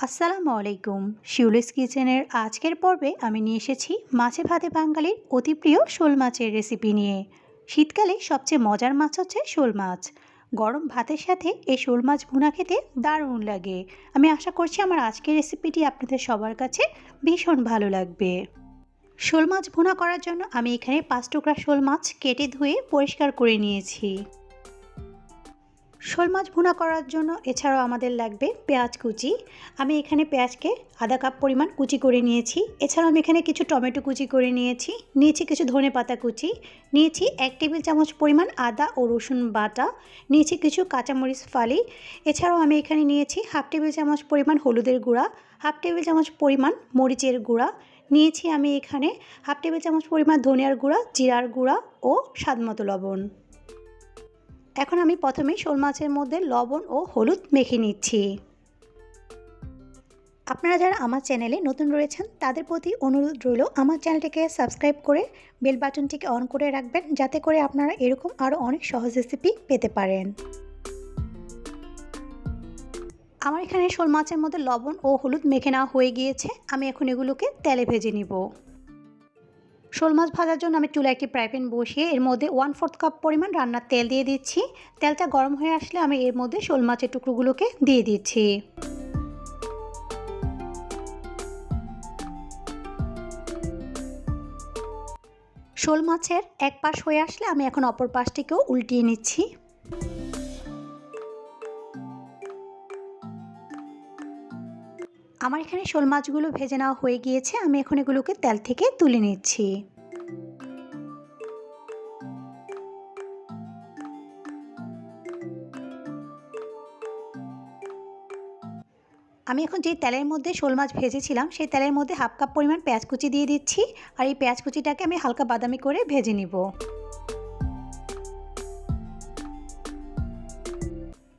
আসসালামু আলাইকুম। শিউলিস কিচেনের আজকের পর্বে আমি নিয়ে এসেছি মাছে ভাতে বাঙালির অতি প্রিয় শোল মাছের রেসিপি নিয়ে। শীতকালে সবচেয়ে মজার মাছ হচ্ছে শোল মাছ। গরম ভাতের সাথে এই শোল মাছ ভুনা খেতে দারুণ লাগে। আমি আশা করছি আমার আজকের রেসিপিটি আপনাদের সবার কাছে ভীষণ ভালো লাগবে। শোল মাছ ভুনা করার জন্য আমি এখানে 5 টুকরা শোল মাছ কেটে ধুয়ে পরিষ্কার করে নিয়েছি। শোল মাছ ভুনা করার জন্য এছাড়াও আমাদের লাগবে পেঁয়াজ কুচি। আমি এখানে পেঁয়াজকে আধা কাপ পরিমাণ কুচি করে নিয়েছি। এছাড়াও আমি এখানে কিছু টমেটো কুচি করে নিয়েছি কিছু ধনেপাতা কুচি, নিয়েছি 1 টেবিল চামচ পরিমাণ আদা ও রসুন বাটা, নিয়েছি কিছু কাঁচামরিচ ফালি। এছাড়াও আমি এখানে নিয়েছি হাফ টেবিল চামচ পরিমাণ হলুদের গুঁড়া, হাফ টেবিল চামচ পরিমাণ মরিচের গুঁড়া, নিয়েছি আমি এখানে হাফ টেবিল চামচ পরিমাণ ধনিয়ার গুঁড়া, জিরার গুঁড়া ও স্বাদমতো লবণ। এখন আমি প্রথমে শোল মাছের মধ্যে লবণ ও হলুদ মেখে নিচ্ছি। আপনারা যারা আমার চ্যানেলে নতুন রয়েছেন তাদের প্রতি অনুরোধ রইল আমার চ্যানেলটিকে সাবস্ক্রাইব করে বেল বাটনটিকে অন করে রাখবেন, যাতে করে আপনারা এরকম আরও অনেক সহজ রেসিপি পেতে পারেন। আমার এখানে শোল মাছের মধ্যে লবণ ও হলুদ মেখে নেওয়া হয়ে গিয়েছে। আমি এখন এগুলোকে তেলে ভেজে নিব। শোল মাছ ভাজার জন্য আমি চুলায় একটি ফ্রাই প্যান বসিয়ে এর মধ্যে 1/4 কাপ পরিমাণ রান্নার তেল দিয়ে দিচ্ছি। তেলটা গরম হয়ে আসলে আমি এর মধ্যে শোল মাছের টুকরোগুলোকে দিয়ে দিচ্ছি। শোল মাছের এক পাশ হয়ে আসলে আমি এখন অপর পাশটিকেও উল্টিয়ে নিচ্ছি। আমার এখানে শোল মাছগুলো ভেজে নেওয়া হয়ে গিয়েছে। আমি এখন এগুলোকে তেল থেকে তুলে নিচ্ছি। আমি এখন যে তেলের মধ্যে শোল মাছ ভেজেছিলাম সেই তেলের মধ্যে হাফ কাপ পরিমাণ পেঁয়াজ কুচি দিয়ে দিচ্ছি। আর এই পেঁয়াজ কুচিটাকে আমি হালকা বাদামি করে ভেজে নিব।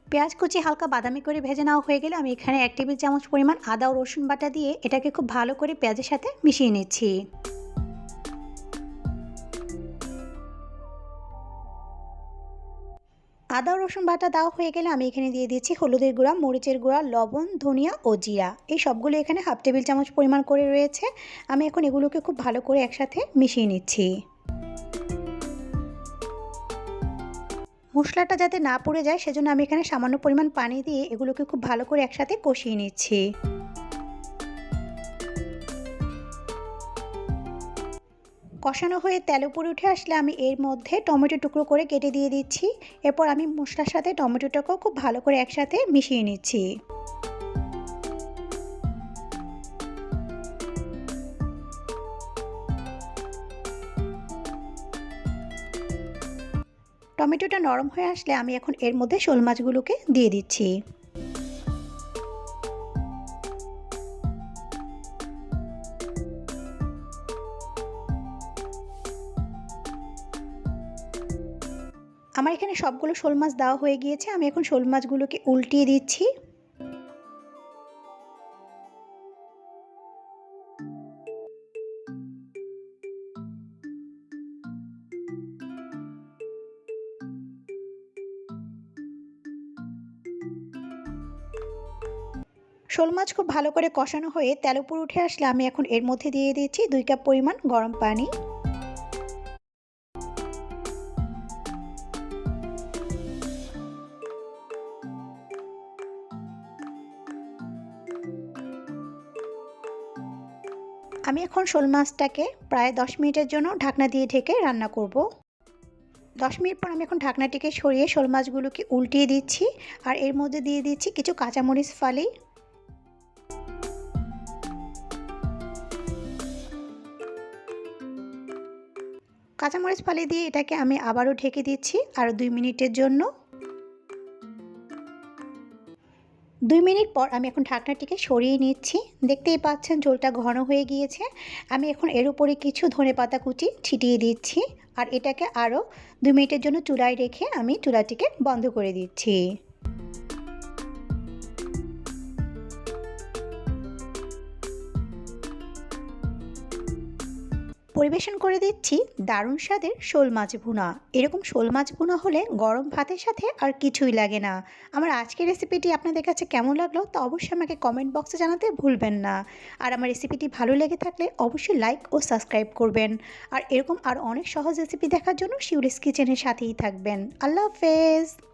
পেঁয়াজ কুচি হালকা বাদামি করে ভেজে নেওয়া হয়ে গেলে আমি এখানে 1 টেবিল চামচ পরিমাণ আদা ও রসুন বাটা দিয়ে এটাকে খুব ভালো করে পেঁয়াজের সাথে মিশিয়ে নিচ্ছি। আদা ও রসুন বাটা দেওয়া হয়ে গেলে আমি এখানে দিয়ে দিচ্ছি হলুদের গুঁড়া, মরিচের গুঁড়া, লবণ, ধনিয়া ও জিরা। এই সবগুলো এখানে হাফ টেবিল চামচ পরিমাণ করে রয়েছে। আমি এখন এগুলোকে খুব ভালো করে একসাথে মিশিয়ে নিচ্ছি। মশলাটা যাতে না পুড়ে যায় সেজন্য আমি এখানে সামান্য পরিমাণ পানি দিয়ে এগুলোকে খুব ভালো করে একসাথে কষিয়ে নিচ্ছি। কষানো হয়ে তেল উপরে উঠে আসলে আমি এর মধ্যে টমেটো টুকরো করে কেটে দিয়ে দিচ্ছি। এরপর আমি মশলার সাথে টমেটোটাকেও খুব ভালো করে একসাথে মিশিয়ে নিচ্ছি। টমেটোটা নরম হয়ে আসলে আমি এখন এর মধ্যে শোল মাছগুলোকে দিয়ে দিচ্ছি। আমার এখানে সবগুলো শোল মাছ দেওয়া হয়ে গিয়েছে। আমি এখন শোল মাছগুলোকে উল্টিয়ে দিচ্ছি। শোল মাছ খুব ভালো করে কষানো হয়ে তেল উপরে উঠে আসলে আমি এখন এর মধ্যে দিয়ে দিচ্ছি 2 কাপ পরিমাণ গরম পানি। আমি এখন শোল মাছটাকে প্রায় 10 মিনিটের জন্য ঢাকনা দিয়ে ঢেকে রান্না করব। 10 মিনিট পর আমি এখন ঢাকনাটিকে সরিয়ে শোল মাছগুলোকে উল্টিয়ে দিচ্ছি। আর এর মধ্যে দিয়ে দিচ্ছি কিছু কাঁচামরিচ ফালি। কাঁচামরিচ ফালি দিয়ে এটাকে আমি আবারও ঢেকে দিচ্ছি আরও 2 মিনিটের জন্য। 2 মিনিট পর আমি এখন ঢাকনাটিকে সরিয়ে নিচ্ছি। দেখতেই পাচ্ছেন ঝোলটা ঘন হয়ে গিয়েছে। আমি এখন এর উপরে কিছু ধনেপাতা কুচি ছিটিয়ে দিচ্ছি। আর এটাকে আরও 2 মিনিটের জন্য চুলায় রেখে আমি চুলাটিকে বন্ধ করে দিচ্ছি। পরিবেশন করে দিচ্ছি দারুণ স্বাদের শোল মাছ ভুনা। এরকম শোল মাছ ভুনা হলে গরম ভাতের সাথে আর কিছুই লাগে না। আমার আজকের রেসিপিটি আপনাদের কাছে কেমন লাগলো তা অবশ্যই আমাকে কমেন্ট বক্সে জানাতে ভুলবেন না। আর আমার রেসিপিটি ভালো লেগে থাকলে অবশ্যই লাইক ও সাবস্ক্রাইব করবেন। আর এরকম আর অনেক সহজ রেসিপি দেখার জন্য শিউলিস কিচেনের সাথেই থাকবেন। আল্লাহ হাফেজ।